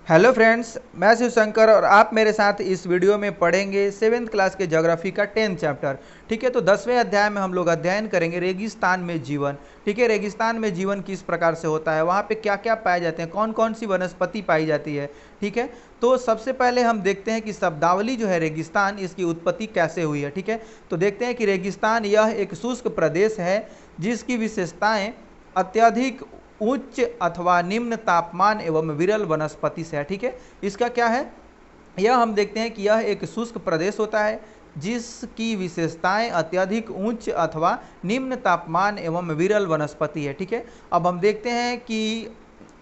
Hello friends, मैं शिव शंकर और आप मेरे साथ इस वीडियो में पढ़ेंगे सेवेंथ क्लास के ज्योग्राफी का 10th चैप्टर। ठीक है, तो 10वें अध्याय में हम लोग अध्ययन करेंगे रेगिस्तान में जीवन। ठीक है, रेगिस्तान में जीवन किस प्रकार से होता है, वहाँ पे क्या क्या पाए जाते हैं, कौन कौन सी वनस्पति पाई जाती है। ठीक है, तो सबसे पहले हम देखते हैं कि शब्दावली जो है रेगिस्तान, इसकी उत्पत्ति कैसे हुई है। ठीक है, तो देखते हैं कि रेगिस्तान यह एक शुष्क प्रदेश है जिसकी विशेषताएं अत्यधिक उच्च अथवा निम्न तापमान एवं विरल वनस्पति से है। ठीक है, इसका क्या है, यह हम देखते हैं कि यह एक शुष्क प्रदेश होता है जिसकी विशेषताएं अत्यधिक उच्च अथवा निम्न तापमान एवं विरल वनस्पति है। ठीक है, अब हम देखते हैं कि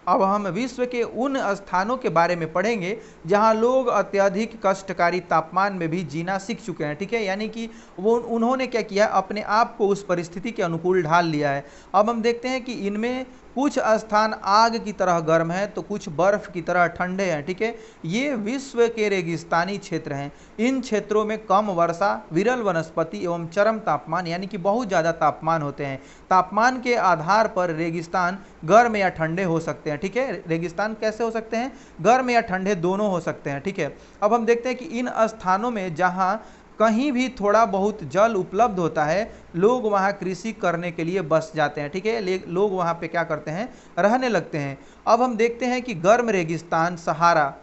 अब हम विश्व के उन स्थानों के बारे में पढ़ेंगे जहां लोग अत्यधिक कष्टकारी तापमान में भी जीना सीख चुके हैं। ठीक है, यानी कि वो उन्होंने क्या किया, अपने आप को उस परिस्थिति के अनुकूल ढाल लिया है। अब हम देखते हैं कि इनमें कुछ स्थान आग की तरह गर्म है तो कुछ बर्फ की तरह ठंडे हैं। ठीक है, ये विश्व के रेगिस्तानी क्षेत्र हैं। इन क्षेत्रों में कम वर्षा, विरल वनस्पति एवं चरम तापमान यानी कि बहुत ज़्यादा तापमान होते हैं। तापमान के आधार पर रेगिस्तान गर्म या ठंडे हो सकते हैं। ठीक है, रेगिस्तान कैसे हो सकते हैं, गर्म या ठंडे दोनों हो सकते हैं। ठीक है, अब हम देखते हैं कि इन स्थानों में जहां कहीं भी थोड़ा बहुत जल उपलब्ध होता है, लोग वहां कृषि करने के लिए बस जाते हैं। ठीक है, लोग वहां पे क्या करते हैं, रहने लगते हैं। अब हम देखते हैं कि गर्म रेगिस्तान सहारा,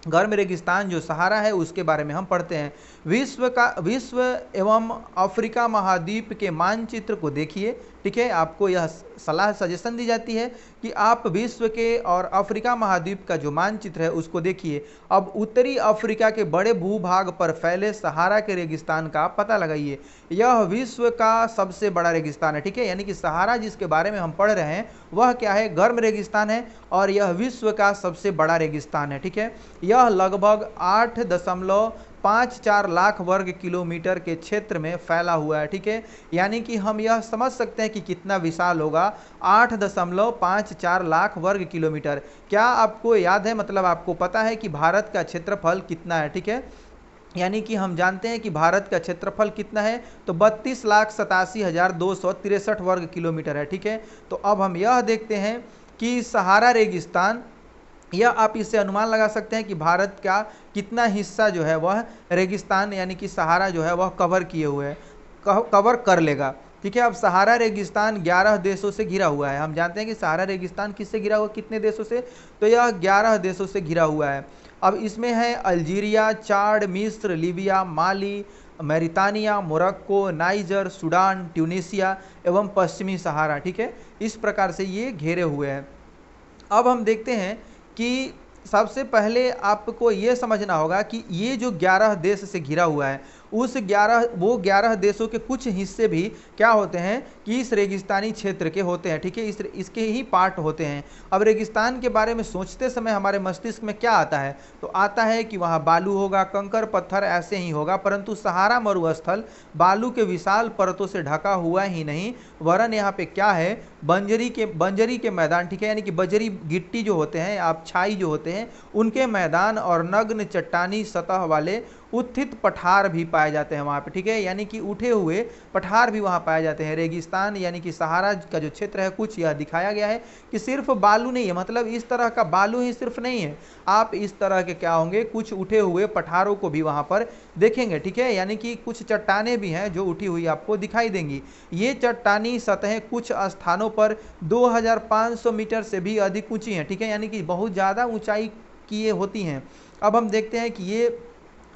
गर्म रेगिस्तान जो सहारा है उसके बारे में हम पढ़ते हैं। विश्व एवं अफ्रीका महाद्वीप के मानचित्र को देखिए। ठीक है, आपको यह सलाह सजेशन दी जाती है कि आप विश्व के और अफ्रीका महाद्वीप का जो मानचित्र है उसको देखिए। अब उत्तरी अफ्रीका के बड़े भूभाग पर फैले सहारा के रेगिस्तान का पता लगाइए। यह विश्व का सबसे बड़ा रेगिस्तान है। ठीक है, यानी कि सहारा जिसके बारे में हम पढ़ रहे हैं वह क्या है, गर्म रेगिस्तान है और यह विश्व का सबसे बड़ा रेगिस्तान है। ठीक है, यह लगभग 8.54 लाख वर्ग किलोमीटर के क्षेत्र में फैला हुआ है। ठीक है, यानी कि हम यह समझ सकते हैं कि कितना विशाल होगा, 8.54 लाख वर्ग किलोमीटर। क्या आपको याद है, मतलब आपको पता है कि भारत का क्षेत्रफल कितना है। ठीक है, यानी कि हम जानते हैं कि भारत का क्षेत्रफल कितना है, तो 32,87,263 वर्ग किलोमीटर है। ठीक है, तो अब हम यह देखते हैं कि सहारा रेगिस्तान, या आप इससे अनुमान लगा सकते हैं कि भारत का कितना हिस्सा जो है वह रेगिस्तान यानी कि सहारा जो है वह कवर किए हुए है, कवर कर लेगा। ठीक है, अब सहारा रेगिस्तान 11 देशों से घिरा हुआ है। हम जानते हैं कि सहारा रेगिस्तान किससे घिरा हुआ, कितने देशों से, तो यह 11 देशों से घिरा हुआ है। अब इसमें है अल्जीरिया, चाड, मिस्र, लीबिया, माली, मैरितानिया, मोरक्को, नाइजर, सूडान, ट्यूनीसिया एवं पश्चिमी सहारा। ठीक है, इस प्रकार से ये घेरे हुए हैं। अब हम देखते हैं कि सबसे पहले आपको ये समझना होगा कि ये जो 11 देश से घिरा हुआ है, उस 11 देशों के कुछ हिस्से भी क्या होते हैं कि इस रेगिस्तानी क्षेत्र के होते हैं। ठीक है, इसके ही पार्ट होते हैं। अब रेगिस्तान के बारे में सोचते समय हमारे मस्तिष्क में क्या आता है, तो आता है कि वहाँ बालू होगा, कंकर पत्थर ऐसे ही होगा, परंतु सहारा मरुस्थल बालू के विशाल परतों से ढका हुआ ही नहीं, वरन यहाँ पे क्या है, बंजरी के मैदान। ठीक है, यानी कि बजरी गिट्टी जो होते हैं, आप छाई जो होते हैं, उनके मैदान और नग्न चट्टानी सतह वाले उत्थित पठार भी पाए जाते हैं वहाँ पे। ठीक है, यानी कि उठे हुए पठार भी वहाँ पाए जाते हैं। रेगिस्तान यानी कि सहारा का जो क्षेत्र है, कुछ यह दिखाया गया है कि सिर्फ बालू नहीं है, मतलब इस तरह का बालू ही सिर्फ नहीं है, आप इस तरह के क्या होंगे, कुछ उठे हुए पठारों को भी वहाँ पर देखेंगे। ठीक है, यानी कि कुछ चट्टानें भी हैं जो उठी हुई आपको दिखाई देंगी। ये चट्टानी सतहें कुछ स्थानों पर 2500 मीटर से भी अधिक ऊंची हैं। ठीक है, यानी कि बहुत ज़्यादा ऊंचाई की ये होती हैं। अब हम देखते हैं कि ये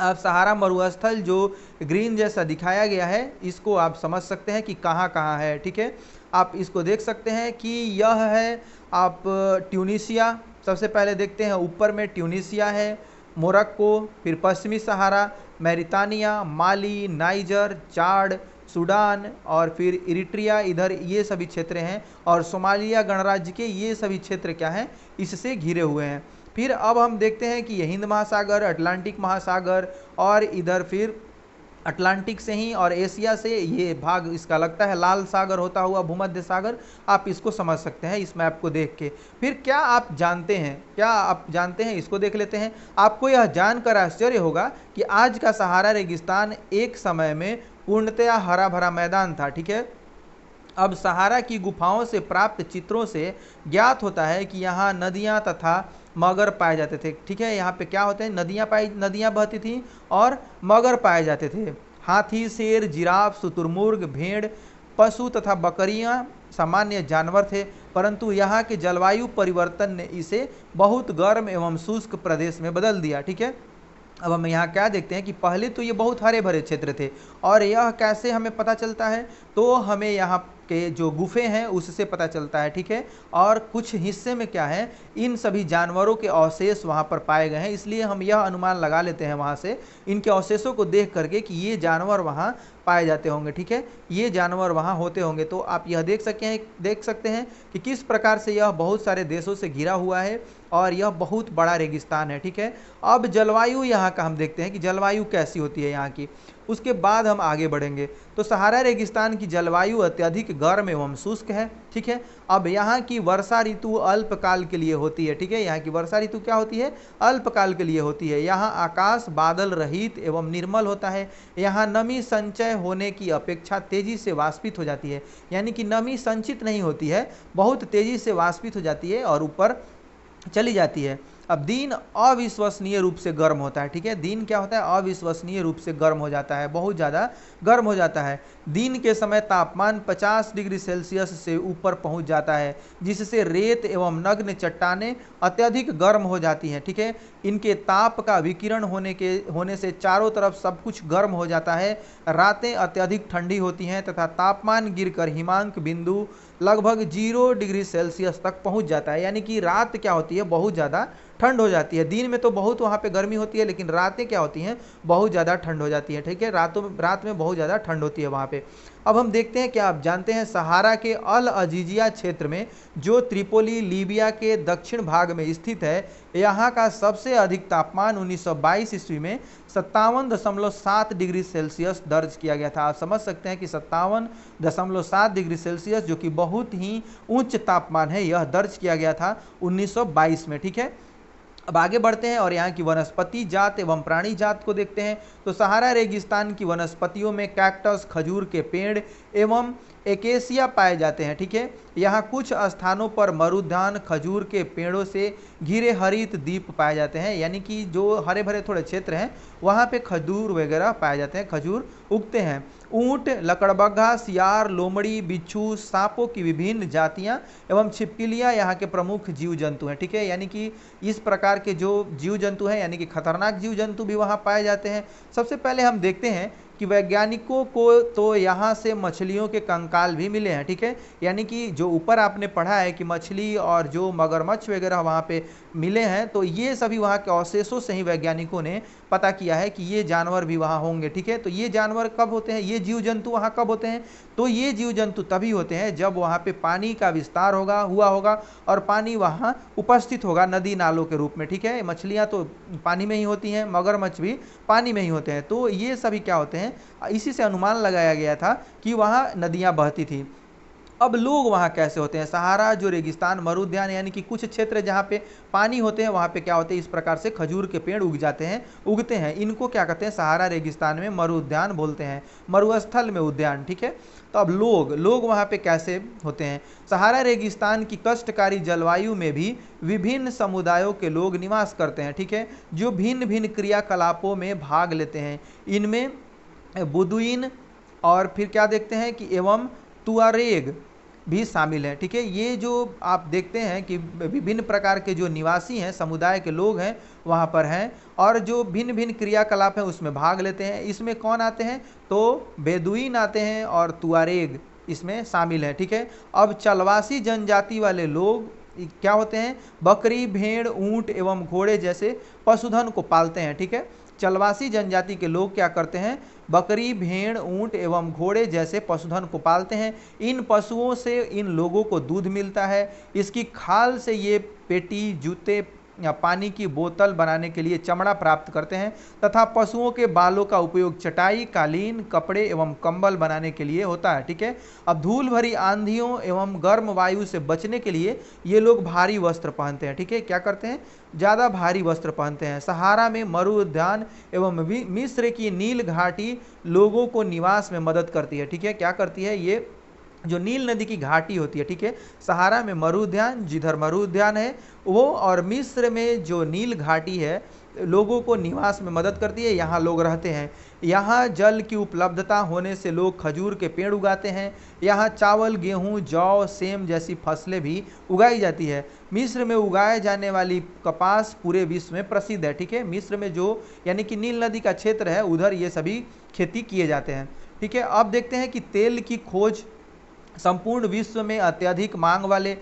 आप सहारा मरुस्थल जो ग्रीन जैसा दिखाया गया है, इसको आप समझ सकते हैं कि कहाँ कहाँ है। ठीक है, आप इसको देख सकते हैं कि यह है आप ट्यूनीसिया, सबसे पहले देखते हैं ऊपर में ट्यूनीसिया है, मोरक्को, फिर पश्चिमी सहारा, मैरितानिया, माली, नाइजर, चाड, सूडान और फिर इरिट्रिया, इधर ये सभी क्षेत्र हैं, और सोमालिया गणराज्य के ये सभी क्षेत्र क्या हैं, इससे घिरे हुए हैं। फिर अब हम देखते हैं कि ये हिंद महासागर, अटलांटिक महासागर, और इधर फिर अटलांटिक से ही और एशिया से ये भाग इसका लगता है लाल सागर होता हुआ भूमध्य सागर, आप इसको समझ सकते हैं इस मैप को देख के। फिर क्या आप जानते हैं, इसको देख लेते हैं। आपको यह जानकर आश्चर्य होगा कि आज का सहारा रेगिस्तान एक समय में पूर्णतया हरा भरा मैदान था। ठीक है, अब सहारा की गुफाओं से प्राप्त चित्रों से ज्ञात होता है कि यहाँ नदियाँ तथा मगर पाए जाते थे। ठीक है, यहाँ पे क्या होते हैं, नदियाँ बहती थी और मगर पाए जाते थे। हाथी, शेर, जिराफ, शुतुरमुर्ग, भेड़, पशु तथा बकरियां सामान्य जानवर थे, परंतु यहाँ के जलवायु परिवर्तन ने इसे बहुत गर्म एवं शुष्क प्रदेश में बदल दिया। ठीक है, अब हम यहाँ क्या देखते हैं कि पहले तो ये बहुत हरे भरे क्षेत्र थे, और यह कैसे हमें पता चलता है, तो हमें यहाँ के जो गुफे हैं उससे पता चलता है। ठीक है, और कुछ हिस्से में क्या है, इन सभी जानवरों के अवशेष वहाँ पर पाए गए हैं, इसलिए हम यह अनुमान लगा लेते हैं वहाँ से इनके अवशेषों को देख करके कि ये जानवर वहाँ पाए जाते होंगे। ठीक है, ये जानवर वहाँ होते होंगे। तो आप यह देख सकते हैं कि किस प्रकार से यह बहुत सारे देशों से घिरा हुआ है और यह बहुत बड़ा रेगिस्तान है। ठीक है, अब जलवायु यहाँ का हम देखते हैं कि जलवायु कैसी होती है यहाँ की, उसके बाद हम आगे बढ़ेंगे। तो सहारा रेगिस्तान की जलवायु अत्यधिक गर्म एवं शुष्क है। ठीक है, अब यहाँ की वर्षा ऋतु अल्पकाल के लिए होती है। ठीक है, यहाँ की वर्षा ऋतु क्या होती है, अल्पकाल के लिए होती है। यहाँ आकाश बादल रहित एवं निर्मल होता है। यहाँ नमी संचय होने की अपेक्षा तेजी से वाष्पित हो जाती है, यानी कि नमी संचित नहीं होती है, बहुत तेजी से वाष्पित हो जाती है और ऊपर चली जाती है। अब दिन अविश्वसनीय रूप से गर्म होता है। ठीक है, दिन क्या होता है, अविश्वसनीय रूप से गर्म हो जाता है, बहुत ज़्यादा गर्म हो जाता है। दिन के समय तापमान 50 डिग्री सेल्सियस से ऊपर पहुंच जाता है, जिससे रेत एवं नग्न चट्टानें अत्यधिक गर्म हो जाती हैं। ठीक है, इनके ताप का विकिरण होने से चारों तरफ सब कुछ गर्म हो जाता है। रातें अत्यधिक ठंडी होती हैं तथा तापमान गिरकर हिमांक बिंदु लगभग 0 डिग्री सेल्सियस तक पहुंच जाता है, यानी कि रात क्या होती है, बहुत ज़्यादा ठंड हो जाती है। दिन में तो बहुत वहाँ पे गर्मी होती है, लेकिन रातें क्या होती हैं, बहुत ज़्यादा ठंड हो जाती है। ठीक है, रात में बहुत ज़्यादा ठंड होती है वहाँ पे। अब हम देखते हैं, क्या आप जानते हैं, सहारा के अल अजीजिया क्षेत्र में, जो त्रिपोली लीबिया के दक्षिण भाग में स्थित है, यहाँ का सबसे अधिक तापमान 1922 ईस्वी में 57.7 डिग्री सेल्सियस दर्ज किया गया था। आप समझ सकते हैं कि 57.7 डिग्री सेल्सियस, जो कि बहुत ही उच्च तापमान है, यह दर्ज किया गया था 1922 में। ठीक है, अब आगे बढ़ते हैं और यहाँ की वनस्पति जात एवं प्राणी जात को देखते हैं। तो सहारा रेगिस्तान की वनस्पतियों में कैक्टस, खजूर के पेड़ एवं एकेसिया पाए जाते हैं। ठीक है, यहाँ कुछ स्थानों पर मरुद्यान खजूर के पेड़ों से घिरे हरित द्वीप पाए जाते हैं, यानी कि जो हरे भरे थोड़े क्षेत्र हैं वहाँ पे खजूर वगैरह पाए जाते हैं, खजूर उगते हैं। ऊंट, लकड़बग्घा, सियार, लोमड़ी, बिच्छू, सांपों की विभिन्न जातियां एवं छिपकलियां यहाँ के प्रमुख जीव जंतु हैं। ठीक है, यानी कि इस प्रकार के जो जीव जंतु हैं, यानी कि खतरनाक जीव जंतु भी वहाँ पाए जाते हैं। सबसे पहले हम देखते हैं कि वैज्ञानिकों को तो यहाँ से मछलियों के कंकाल भी मिले हैं। ठीक है, यानी कि जो ऊपर आपने पढ़ा है कि मछली और जो मगरमच्छ वगैरह वहाँ पे मिले हैं, तो ये सभी वहाँ के अवशेषों से ही वैज्ञानिकों ने पता किया है कि ये जानवर भी वहाँ होंगे। ठीक है, तो ये जानवर कब होते हैं, ये जीव जंतु वहाँ कब होते हैं, तो ये जीव जंतु तभी होते हैं जब वहाँ पे पानी का विस्तार हुआ होगा और पानी वहाँ उपस्थित होगा नदी नालों के रूप में। ठीक है, मछलियाँ तो पानी में ही होती हैं, मगरमच्छ भी पानी में ही होते हैं, तो ये सभी क्या होते हैं, इसी से अनुमान लगाया गया था कि वहाँ नदियाँ बहती थी। अब लोग वहाँ कैसे होते हैं, सहारा जो रेगिस्तान मरुद्यान, यानी कि कुछ क्षेत्र जहाँ पे पानी होते हैं वहाँ पे क्या होते हैं, इस प्रकार से खजूर के पेड़ उगते हैं। इनको क्या कहते हैं, सहारा रेगिस्तान में मरुद्यान बोलते हैं, मरुस्थल में उद्यान। ठीक है, तो अब लोग वहाँ पे कैसे होते हैं, सहारा रेगिस्तान की कष्टकारी जलवायु में भी विभिन्न समुदायों के लोग निवास करते हैं। ठीक है, जो भिन्न भिन्न क्रियाकलापों में भाग लेते हैं। इनमें बुदुइन और फिर क्या देखते हैं कि एवं तुआरेग भी शामिल है। ठीक है, ये जो आप देखते हैं कि विभिन्न प्रकार के जो निवासी हैं, समुदाय के लोग हैं वहाँ पर हैं, और जो भिन्न भिन्न क्रियाकलाप हैं उसमें भाग लेते हैं। इसमें कौन आते हैं, तो बेदुइन आते हैं और तुआरेग इसमें शामिल है। ठीक है, अब चलवासी जनजाति वाले लोग क्या होते हैं, बकरी, भेड़, ऊंट एवं घोड़े जैसे पशुधन को पालते हैं। ठीक है, चलवासी जनजाति के लोग क्या करते हैं, बकरी, भेड़, ऊंट एवं घोड़े जैसे पशुधन को पालते हैं। इन पशुओं से इन लोगों को दूध मिलता है। इसकी खाल से ये पेटी, जूते या पानी की बोतल बनाने के लिए चमड़ा प्राप्त करते हैं तथा पशुओं के बालों का उपयोग चटाई, कालीन, कपड़े एवं कंबल बनाने के लिए होता है। ठीक है, अब धूल भरी आंधियों एवं गर्म वायु से बचने के लिए ये लोग भारी वस्त्र पहनते हैं। ठीक है, क्या करते हैं, ज़्यादा भारी वस्त्र पहनते हैं। सहारा में मरु उद्यान एवं मिस्र की नील घाटी लोगों को निवास में मदद करती है। ठीक है, क्या करती है, ये जो नील नदी की घाटी होती है, ठीक है, सहारा में मरु उद्यान, जिधर मरु उद्यान है वो, और मिस्र में जो नील घाटी है लोगों को निवास में मदद करती है, यहाँ लोग रहते हैं। यहाँ जल की उपलब्धता होने से लोग खजूर के पेड़ उगाते हैं। यहाँ चावल, गेहूँ, जौ, सेम जैसी फसलें भी उगाई जाती है। मिस्र में उगाए जाने वाली कपास पूरे विश्व में प्रसिद्ध है, ठीक है। मिस्र में जो यानी कि नील नदी का क्षेत्र है उधर ये सभी खेती किए जाते हैं, ठीक है। अब देखते हैं कि तेल की खोज संपूर्ण विश्व में अत्यधिक मांग वाले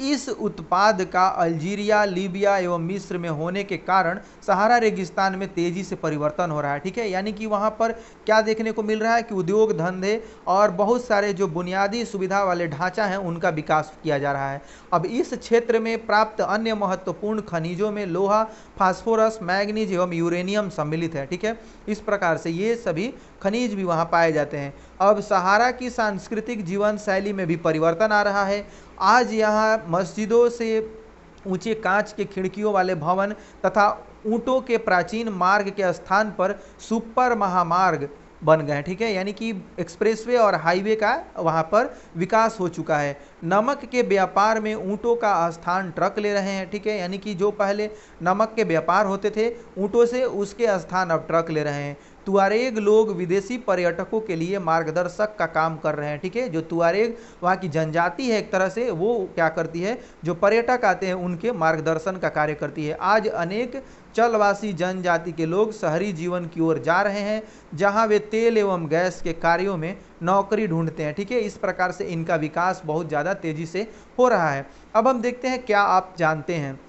इस उत्पाद का अल्जीरिया, लीबिया एवं मिस्र में होने के कारण सहारा रेगिस्तान में तेजी से परिवर्तन हो रहा है, ठीक है। यानी कि वहाँ पर क्या देखने को मिल रहा है कि उद्योग धंधे और बहुत सारे जो बुनियादी सुविधा वाले ढांचा हैं उनका विकास किया जा रहा है। अब इस क्षेत्र में प्राप्त अन्य महत्वपूर्ण खनिजों में लोहा, फास्फोरस, मैग्नीज एवं यूरेनियम सम्मिलित है, ठीक है। इस प्रकार से ये सभी खनिज भी वहाँ पाए जाते हैं। अब सहारा की सांस्कृतिक जीवन शैली में भी परिवर्तन आ रहा है। आज यहाँ मस्जिदों से ऊंचे कांच के खिड़कियों वाले भवन तथा ऊंटों के प्राचीन मार्ग के स्थान पर सुपर महामार्ग बन गए हैं, ठीक है। यानी कि एक्सप्रेसवे और हाईवे का वहाँ पर विकास हो चुका है। नमक के व्यापार में ऊंटों का स्थान ट्रक ले रहे हैं, ठीक है। यानी कि जो पहले नमक के व्यापार होते थे ऊंटों से, उसके स्थान अब ट्रक ले रहे हैं। तुआरेग लोग विदेशी पर्यटकों के लिए मार्गदर्शक का काम कर रहे हैं, ठीक है। जो तुआरेग वहाँ की जनजाति है एक तरह से, वो क्या करती है, जो पर्यटक आते हैं उनके मार्गदर्शन का कार्य करती है। आज अनेक चलवासी जनजाति के लोग शहरी जीवन की ओर जा रहे हैं जहां वे तेल एवं गैस के कार्यों में नौकरी ढूंढते हैं, ठीक है। इस प्रकार से इनका विकास बहुत ज़्यादा तेजी से हो रहा है। अब हम देखते हैं क्या आप जानते हैं,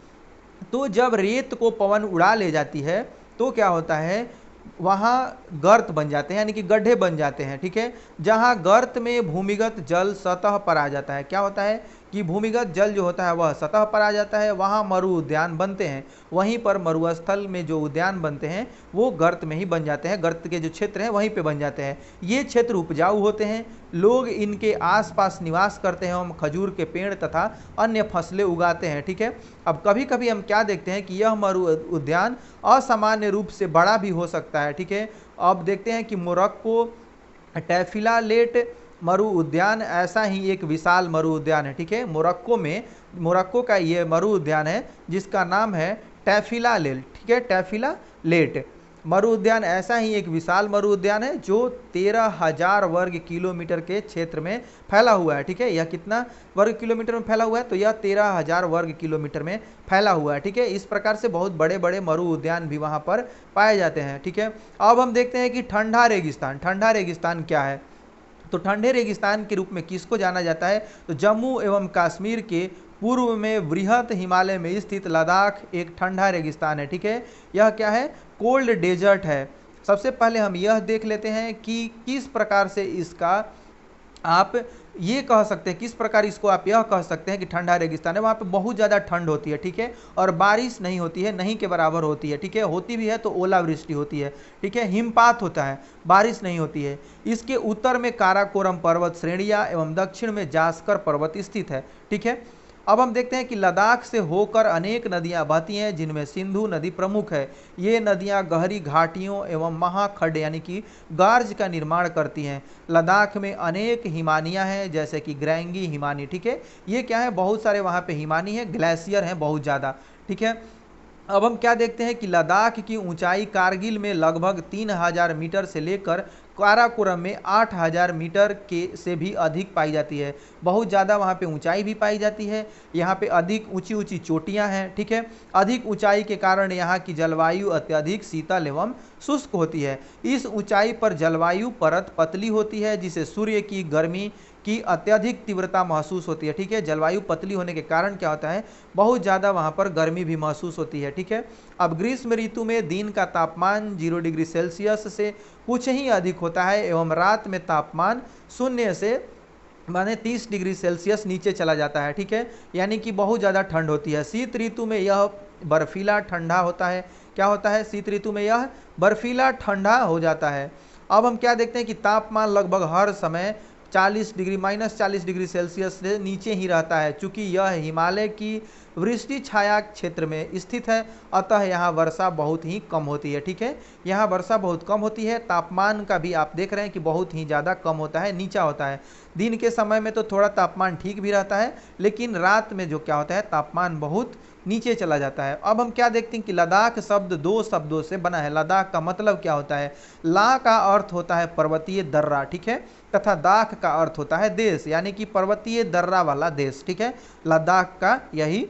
तो जब रेत को पवन उड़ा ले जाती है तो क्या होता है, वहाँ गर्त बन जाते हैं, यानी कि गड्ढे बन जाते हैं, ठीक है। जहाँ गर्त में भूमिगत जल सतह पर आ जाता है, क्या होता है कि भूमिगत जल जो होता है वह सतह पर आ जाता है, वहाँ मरु उद्यान बनते हैं। वहीं पर मरुस्थल में जो उद्यान बनते हैं वो गर्त में ही बन जाते हैं, गर्त के जो क्षेत्र हैं वहीं पे बन जाते हैं। ये क्षेत्र उपजाऊ होते हैं, लोग इनके आसपास निवास करते हैं, हम खजूर के पेड़ तथा अन्य फसलें उगाते हैं, ठीक है। अब कभी कभी हम क्या देखते हैं कि यह मरु उद्यान असामान्य रूप से बड़ा भी हो सकता है, ठीक है। अब देखते हैं कि मोरक्को टैफिलालेट मरु उद्यान ऐसा ही एक विशाल मरु उद्यान है, ठीक है। मोरक्को का ये मरु उद्यान है जिसका नाम है टैफिलालेट, ठीक है, टैफिलालेट मरु उद्यान ऐसा ही एक विशाल मरु उद्यान है जो 13,000 वर्ग किलोमीटर के क्षेत्र में फैला हुआ है, ठीक है। यह कितना वर्ग किलोमीटर में फैला हुआ है, तो यह 13,000 वर्ग किलोमीटर में फैला हुआ है, ठीक है। इस प्रकार से बहुत बड़े बड़े मरु उद्यान भी वहाँ पर पाए जाते हैं, ठीक है। अब हम देखते हैं कि ठंडा रेगिस्तान क्या है। तो ठंडे रेगिस्तान के रूप में किसको जाना जाता है, तो जम्मू एवं कश्मीर के पूर्व में बृहत हिमालय में स्थित लद्दाख एक ठंडा रेगिस्तान है, ठीक है। यह क्या है, कोल्ड डेजर्ट है। सबसे पहले हम यह देख लेते हैं कि किस प्रकार से इसका आप ये कह सकते हैं, किस प्रकार इसको आप यह कह सकते हैं कि ठंडा रेगिस्तान है। वहाँ पे बहुत ज़्यादा ठंड होती है, ठीक है, और बारिश नहीं होती है, नहीं के बराबर होती है, ठीक है। होती भी है तो ओलावृष्टि होती है, ठीक है, हिमपात होता है, बारिश नहीं होती है। इसके उत्तर में काराकोरम पर्वत श्रेणियाँ एवं दक्षिण में जास्कर पर्वत स्थित है, ठीक है। अब हम देखते हैं कि लद्दाख से होकर अनेक नदियां बहती हैं जिनमें सिंधु नदी प्रमुख है। ये नदियां गहरी घाटियों एवं महाखड्ड यानी कि गार्ज का निर्माण करती हैं। लद्दाख में अनेक हिमानियां हैं जैसे कि ग्रैंगी हिमानी, ठीक है। ये क्या है, बहुत सारे वहाँ पे हिमानी है, ग्लेशियर हैं बहुत ज़्यादा, ठीक है। अब हम क्या देखते हैं कि लद्दाख की ऊंचाई कारगिल में लगभग 3,000 मीटर से लेकर काराकोरम में 8,000 मीटर के से भी अधिक पाई जाती है। बहुत ज़्यादा वहाँ पे ऊंचाई भी पाई जाती है, यहाँ पे अधिक ऊंची ऊंची चोटियाँ हैं, ठीक है। अधिक ऊंचाई के कारण यहाँ की जलवायु अत्यधिक शीतल एवं शुष्क होती है। इस ऊंचाई पर जलवायु परत पतली होती है जिसे सूर्य की गर्मी की अत्यधिक तीव्रता महसूस होती है, ठीक है। जलवायु पतली होने के कारण क्या होता है, बहुत ज़्यादा वहाँ पर गर्मी भी महसूस होती है, ठीक है। अब ग्रीष्म ऋतु में दिन का तापमान 0 डिग्री सेल्सियस से कुछ ही अधिक होता है एवं रात में तापमान 0 से माने 30 डिग्री सेल्सियस नीचे चला जाता है, ठीक है। यानी कि बहुत ज़्यादा ठंड होती है। शीत ऋतु में यह बर्फीला ठंडा होता है। क्या होता है, शीत ऋतु में यह बर्फीला ठंडा हो जाता है। अब हम क्या देखते हैं कि तापमान लगभग हर समय 40 डिग्री -40 डिग्री सेल्सियस से नीचे ही रहता है। चूँकि यह हिमालय की वृष्टि छाया क्षेत्र में स्थित है अतः यहाँ वर्षा बहुत ही कम होती है, ठीक है। यहाँ वर्षा बहुत कम होती है। तापमान का भी आप देख रहे हैं कि बहुत ही ज़्यादा कम होता है, नीचा होता है। दिन के समय में तो थोड़ा तापमान ठीक भी रहता है, लेकिन रात में जो क्या होता है तापमान बहुत नीचे चला जाता है। अब हम क्या देखते हैं कि लद्दाख शब्द दो शब्दों से बना है। लद्दाख का मतलब क्या होता है? ला का अर्थ होता है पर्वतीय दर्रा, ठीक है, तथा दाख का अर्थ होता है देश, यानी कि पर्वतीय दर्रा वाला देश, ठीक है। लद्दाख का यही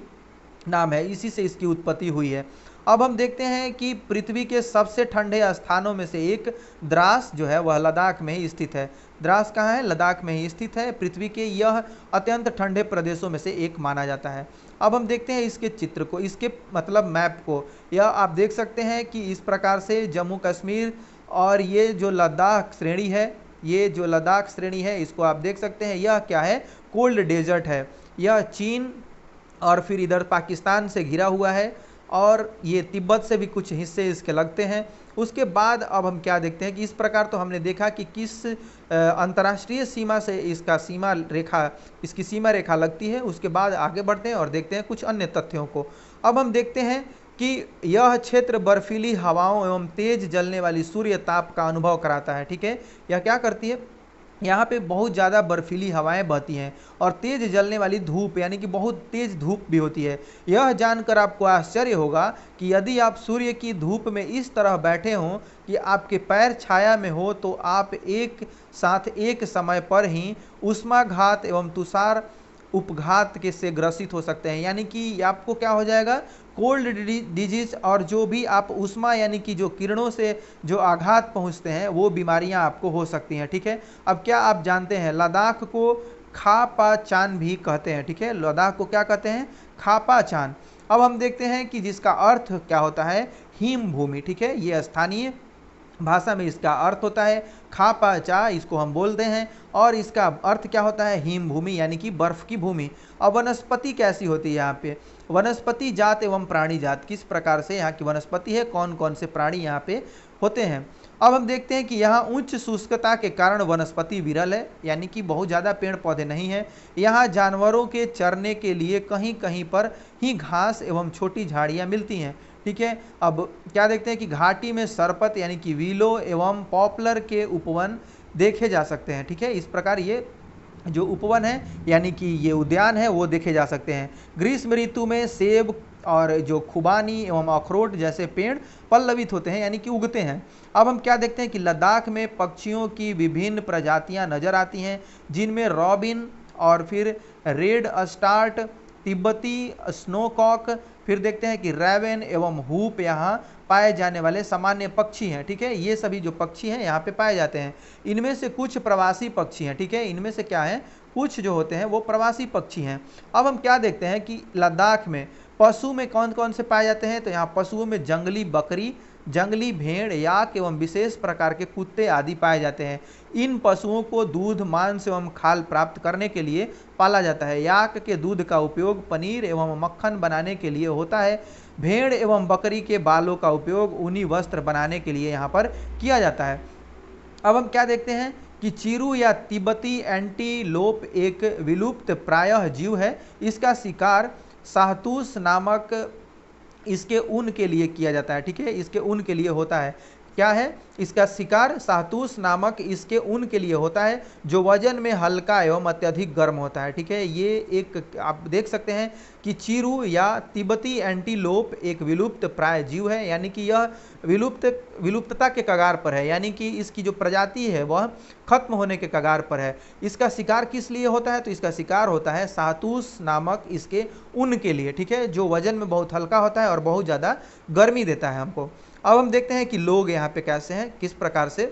नाम है, इसी से इसकी उत्पत्ति हुई है। अब हम देखते हैं कि पृथ्वी के सबसे ठंडे स्थानों में से एक द्रास जो है वह लद्दाख में ही स्थित है। द्रास कहाँ है? लद्दाख में ही स्थित है। पृथ्वी के यह अत्यंत ठंडे प्रदेशों में से एक माना जाता है। अब हम देखते हैं इसके चित्र को, इसके मतलब मैप को। यह आप देख सकते हैं कि इस प्रकार से जम्मू कश्मीर और ये जो लद्दाख श्रेणी है, ये जो लद्दाख श्रेणी है इसको आप देख सकते हैं। यह क्या है? कोल्ड डेजर्ट है। यह चीन और फिर इधर पाकिस्तान से घिरा हुआ है और ये तिब्बत से भी कुछ हिस्से इसके लगते हैं। उसके बाद अब हम क्या देखते हैं कि इस प्रकार तो हमने देखा कि किस अंतर्राष्ट्रीय सीमा से इसका सीमा रेखा, इसकी सीमा रेखा लगती है। उसके बाद आगे बढ़ते हैं और देखते हैं कुछ अन्य तथ्यों को। अब हम देखते हैं कि यह क्षेत्र बर्फीली हवाओं एवं तेज जलने वाली सूर्य ताप का अनुभव कराता है, ठीक है। यह क्या करती है? यहाँ पे बहुत ज़्यादा बर्फीली हवाएं बहती हैं और तेज जलने वाली धूप, यानी कि बहुत तेज धूप भी होती है। यह जानकर आपको आश्चर्य होगा कि यदि आप सूर्य की धूप में इस तरह बैठे हों कि आपके पैर छाया में हो तो आप एक साथ एक समय पर ही उष्माघात एवं तुषार उपघात के से ग्रसित हो सकते हैं। यानी कि आपको क्या हो जाएगा? कोल्ड डिजीज और जो भी आप उष्मा यानी कि जो किरणों से जो आघात पहुंचते हैं वो बीमारियां आपको हो सकती हैं, ठीक है। अब क्या आप जानते हैं लद्दाख को खापा चान भी कहते हैं, ठीक है। लद्दाख को क्या कहते हैं? खापा चान। अब हम देखते हैं कि जिसका अर्थ क्या होता है? हिम भूमि, ठीक है। ये स्थानीय भाषा में इसका अर्थ होता है खापा चा, इसको हम बोलते हैं, और इसका अर्थ क्या होता है? हिम भूमि यानी कि बर्फ की भूमि। अब वनस्पति कैसी होती है यहाँ पे? वनस्पति जात एवं प्राणी जात, किस प्रकार से यहाँ की वनस्पति है, कौन कौन से प्राणी यहाँ पे होते हैं। अब हम देखते हैं कि यहाँ उच्च शुष्कता के कारण वनस्पति विरल है, यानी कि बहुत ज़्यादा पेड़ पौधे नहीं हैं। यहाँ जानवरों के चरने के लिए कहीं कहीं पर ही घास एवं छोटी झाड़ियाँ मिलती हैं, ठीक है। अब क्या देखते हैं कि घाटी में सरपत यानी कि विलो एवं पॉपुलर के उपवन देखे जा सकते हैं, ठीक है। इस प्रकार ये जो उपवन है यानी कि ये उद्यान है वो देखे जा सकते हैं। ग्रीष्म ऋतु में सेब और जो खुबानी एवं अखरोट जैसे पेड़ पल्लवित होते हैं, यानी कि उगते हैं। अब हम क्या देखते हैं कि लद्दाख में पक्षियों की विभिन्न प्रजातियां नजर आती हैं, जिनमें रॉबिन और फिर रेड स्टार्ट, तिब्बती स्नोकॉक, फिर देखते हैं कि रैवेन एवं हूप यहाँ पाए जाने वाले सामान्य पक्षी हैं, ठीक है। ये सभी जो पक्षी हैं यहाँ पे पाए जाते हैं। इनमें से कुछ प्रवासी पक्षी हैं, ठीक है। इनमें से क्या है? कुछ जो होते हैं वो प्रवासी पक्षी हैं। अब हम क्या देखते हैं कि लद्दाख में पशु में कौन कौन से पाए जाते हैं? तो यहाँ पशुओं में जंगली बकरी, जंगली भेड़, याक एवं विशेष प्रकार के कुत्ते आदि पाए जाते हैं। इन पशुओं को दूध, मांस एवं खाल प्राप्त करने के लिए पाला जाता है। याक के दूध का उपयोग पनीर एवं मक्खन बनाने के लिए होता है। भेड़ एवं बकरी के बालों का उपयोग ऊनी वस्त्र बनाने के लिए यहाँ पर किया जाता है। अब हम क्या देखते हैं कि चीरू या तिब्बती एंटीलोप एक विलुप्त प्रायः जीव है। इसका शिकार शाहतूश नामक इसके ऊन के लिए किया जाता है, ठीक है। इसके ऊन के लिए होता है। क्या है? इसका शिकार शाहतूश नामक इसके ऊन के लिए होता है, जो वजन में हल्का एवं अत्यधिक गर्म होता है, ठीक है। ये एक आप देख सकते हैं कि चीरू या तिब्बती एंटीलोप एक विलुप्त प्राय जीव है, यानी कि यह विलुप्तता के कगार पर है, यानी कि इसकी जो प्रजाति है वह खत्म होने के कगार पर है। इसका शिकार किस लिए होता है? तो इसका शिकार होता है शाहतूश नामक इसके ऊन के लिए, ठीक है, जो वजन में बहुत हल्का होता है और बहुत ज़्यादा गर्मी देता है हमको। अब हम देखते हैं कि लोग यहाँ पे कैसे हैं, किस प्रकार से।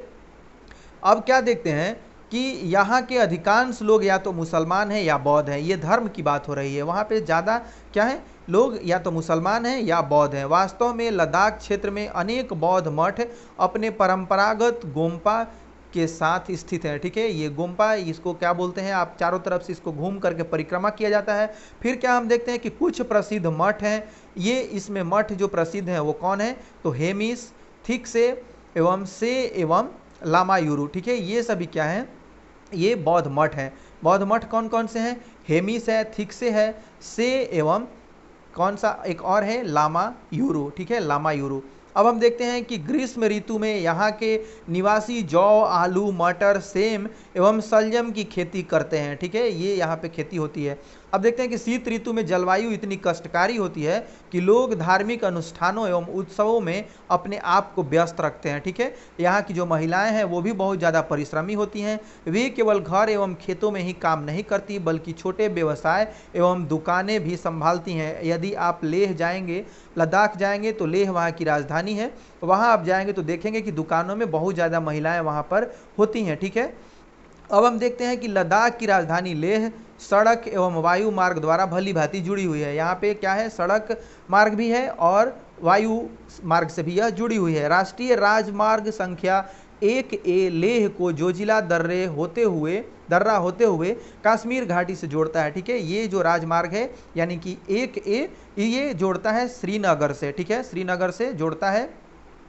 अब क्या देखते हैं कि यहाँ के अधिकांश लोग या तो मुसलमान हैं या बौद्ध हैं। ये धर्म की बात हो रही है। वहाँ पे ज़्यादा क्या है? लोग या तो मुसलमान हैं या बौद्ध हैं। वास्तव में लद्दाख क्षेत्र में अनेक बौद्ध मठ अपने परंपरागत गोम्पा के साथ स्थित है, ठीक है। ये गोम्पा, इसको क्या बोलते हैं? आप चारों तरफ से इसको घूम करके परिक्रमा किया जाता है। फिर क्या हम देखते हैं कि कुछ प्रसिद्ध मठ हैं। ये इसमें मठ जो प्रसिद्ध हैं वो कौन है? तो हेमिस, थिकसे एवं से एवं लामायुरु, ठीक है। ये सभी क्या हैं? ये बौद्ध मठ हैं। बौद्ध मठ कौन कौन से हैं? हेमिस है, थिकसे है, से एवं कौन सा एक और है? लामायुरु, ठीक है, लामायुरु। अब हम देखते हैं कि ग्रीष्म ऋतु में यहाँ के निवासी जौ, आलू, मटर, सेम एवं सलजम की खेती करते हैं। ठीक है, ये यहाँ पे खेती होती है। अब देखते हैं कि शीत ऋतु में जलवायु इतनी कष्टकारी होती है कि लोग धार्मिक अनुष्ठानों एवं उत्सवों में अपने आप को व्यस्त रखते हैं। ठीक है, यहाँ की जो महिलाएं हैं वो भी बहुत ज़्यादा परिश्रमी होती हैं। वे केवल घर एवं खेतों में ही काम नहीं करती बल्कि छोटे व्यवसाय एवं दुकानें भी संभालती हैं। यदि आप लेह जाएंगे, लद्दाख जाएंगे तो लेह वहाँ की राजधानी है, वहाँ आप जाएंगे तो देखेंगे कि दुकानों में बहुत ज़्यादा महिलाएं वहाँ पर होती हैं। ठीक है, अब हम देखते हैं कि लद्दाख की राजधानी लेह सड़क एवं वायु मार्ग द्वारा भली भांति जुड़ी हुई है। यहाँ पे क्या है, सड़क मार्ग भी है और वायु मार्ग से भी यह जुड़ी हुई है। राष्ट्रीय राजमार्ग संख्या 1A लेह को जोजिला दर्रा होते हुए कश्मीर घाटी से जोड़ता है। ठीक है, ये जो राजमार्ग है यानी कि 1A ये जोड़ता है श्रीनगर से। ठीक है, श्रीनगर से जोड़ता है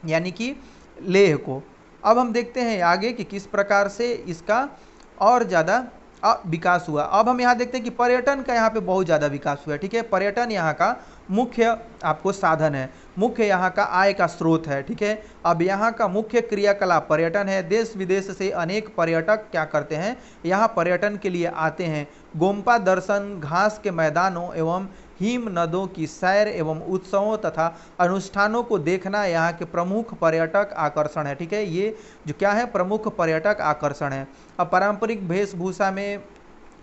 यानी कि लेह को। अब हम देखते हैं आगे कि किस प्रकार से इसका और ज़्यादा विकास हुआ। अब हम यहाँ देखते हैं कि पर्यटन का यहाँ पे बहुत ज़्यादा विकास हुआ है। ठीक है, पर्यटन यहाँ का मुख्य आपको साधन है, मुख्य यहाँ का आय का स्रोत है। ठीक है, अब यहाँ का मुख्य क्रियाकलाप पर्यटन है। देश विदेश से अनेक पर्यटक क्या करते हैं, यहाँ पर्यटन के लिए आते हैं। गोम्पा दर्शन, घास के मैदानों एवं हिम नदों की सैर एवं उत्सवों तथा अनुष्ठानों को देखना यहाँ के प्रमुख पर्यटक आकर्षण है। ठीक है, ये जो क्या है, प्रमुख पर्यटक आकर्षण है। अब पारंपरिक वेशभूषा में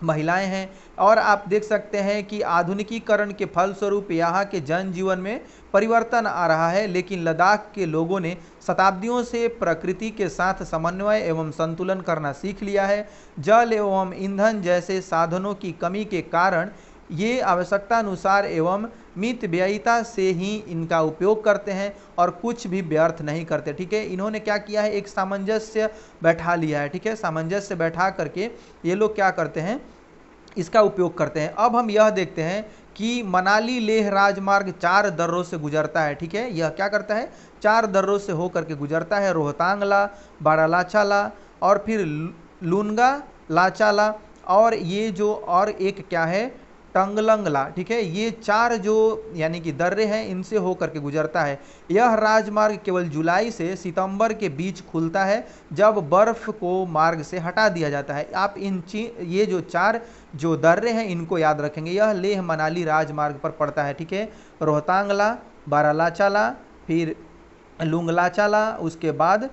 महिलाएं हैं और आप देख सकते हैं कि आधुनिकीकरण के फलस्वरूप यहाँ के जनजीवन में परिवर्तन आ रहा है, लेकिन लद्दाख के लोगों ने शताब्दियों से प्रकृति के साथ समन्वय एवं संतुलन करना सीख लिया है। जल एवं ईंधन जैसे साधनों की कमी के कारण ये आवश्यकता अनुसार एवं मितव्ययिता से ही इनका उपयोग करते हैं और कुछ भी व्यर्थ नहीं करते। ठीक है, इन्होंने क्या किया है, एक सामंजस्य बैठा लिया है। ठीक है, सामंजस्य बैठा करके ये लोग क्या करते हैं, इसका उपयोग करते हैं। अब हम यह देखते हैं कि मनाली लेह राजमार्ग 4 दर्रों से गुजरता है। ठीक है, यह क्या करता है, 4 दर्रों से होकर के गुजरता है, रोहतांगला, बारालाचाला और फिर लुनगा लाचाला और ये जो और एक क्या है, टंगलंगला। ठीक है, ये 4 जो यानी कि दर्रे हैं इनसे होकर के गुजरता है। यह राजमार्ग केवल जुलाई से सितंबर के बीच खुलता है जब बर्फ को मार्ग से हटा दिया जाता है। आप ये जो 4 जो दर्रे हैं इनको याद रखेंगे। यह लेह मनाली राजमार्ग पर पड़ता है। ठीक है, रोहतांगला, बारालाचाला, फिर लुंगलाचाला, उसके बाद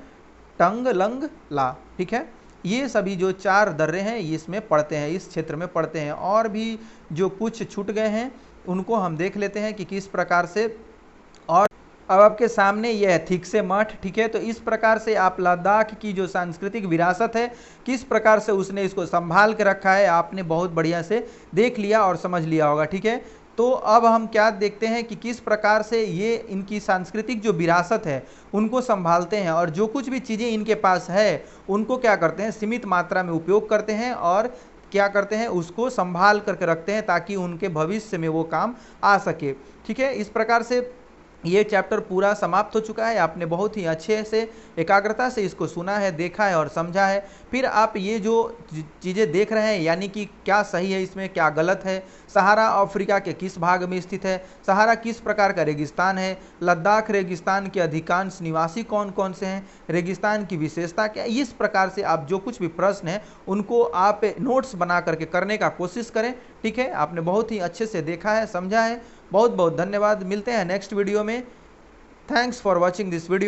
टंगलंगला। ठीक है, ये सभी जो 4 दर्रे हैं इसमें पड़ते हैं, इस क्षेत्र में पड़ते हैं। और भी जो कुछ छूट गए हैं उनको हम देख लेते हैं कि किस प्रकार से। और अब आपके सामने यह है थिकसे मठ। ठीक है, तो इस प्रकार से आप लद्दाख की जो सांस्कृतिक विरासत है किस प्रकार से उसने इसको संभाल के रखा है आपने बहुत बढ़िया से देख लिया और समझ लिया होगा। ठीक है, तो अब हम क्या देखते हैं कि किस प्रकार से ये इनकी सांस्कृतिक जो विरासत है उनको संभालते हैं और जो कुछ भी चीज़ें इनके पास है उनको क्या करते हैं, सीमित मात्रा में उपयोग करते हैं और क्या करते हैं, उसको संभाल करके रखते हैं ताकि उनके भविष्य में वो काम आ सके। ठीक है, इस प्रकार से ये चैप्टर पूरा समाप्त हो चुका है। आपने बहुत ही अच्छे से एकाग्रता से इसको सुना है, देखा है और समझा है। फिर आप ये जो चीज़ें देख रहे हैं यानी कि क्या सही है इसमें, क्या गलत है, सहारा अफ्रीका के किस भाग में स्थित है, सहारा किस प्रकार का रेगिस्तान है, लद्दाख रेगिस्तान के अधिकांश निवासी कौन कौन से हैं, रेगिस्तान की विशेषता क्या, इस प्रकार से आप जो कुछ भी प्रश्न हैं उनको आप नोट्स बना करके करने का कोशिश करें। ठीक है, आपने बहुत ही अच्छे से देखा है, समझा है। बहुत बहुत धन्यवाद। मिलते हैं नेक्स्ट वीडियो में। Thanks for watching this video.